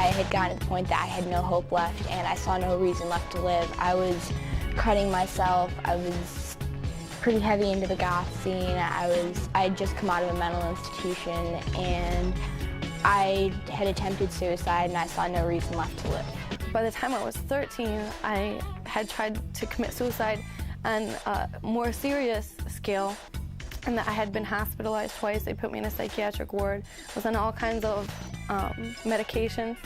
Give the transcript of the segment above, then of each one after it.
I had gotten to the point that I had no hope left and I saw no reason left to live. I was cutting myself. I was pretty heavy into the goth scene. I had just come out of a mental institution and I had attempted suicide and I saw no reason left to live. By the time I was 13, I had tried to commit suicide on a more serious scale, and that I had been hospitalized twice. They put me in a psychiatric ward. I was on all kinds of medications,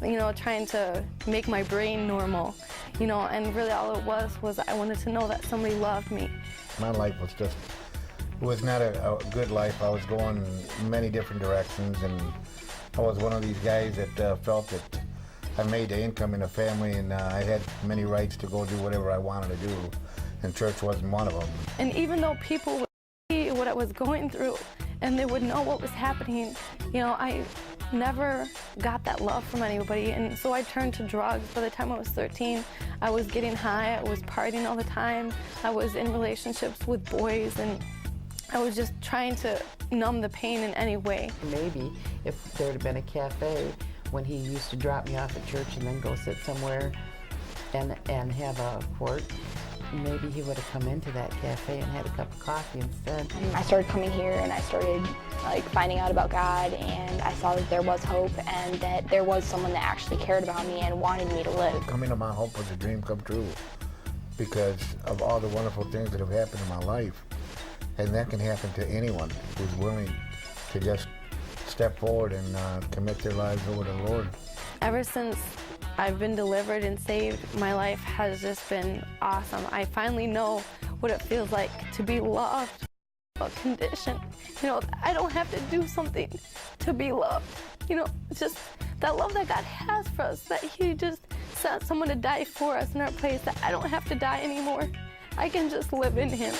you know, trying to make my brain normal, you know, and really all it was I wanted to know that somebody loved me. My life was not a good life. I was going many different directions, and I was one of these guys that felt that I made the income in the family and I had many rights to go do whatever I wanted to do, and church wasn't one of them. And even though people would see what I was going through and they would know what was happening, you know, I never got that love from anybody, and so I turned to drugs. By the time I was 13, I was getting high, I was partying all the time, I was in relationships with boys, and I was just trying to numb the pain in any way. Maybe if there had been a cafe when he used to drop me off at church and then go sit somewhere and have a quart, maybe he would have come into that cafe and had a cup of coffee instead. I started coming here and I started finding out about God, and I saw that there was hope and that there was someone that actually cared about me and wanted me to live. Coming to Mount Hope was a dream come true because of all the wonderful things that have happened in my life. And that can happen to anyone who's willing to just step forward and commit their lives over to the Lord. Ever since I've been delivered and saved, my life has just been awesome. I finally know what it feels like to be loved without condition. You know, I don't have to do something to be loved. You know, it's just that love that God has for us, that He just sent someone to die for us in our place, that I don't have to die anymore. I can just live in Him.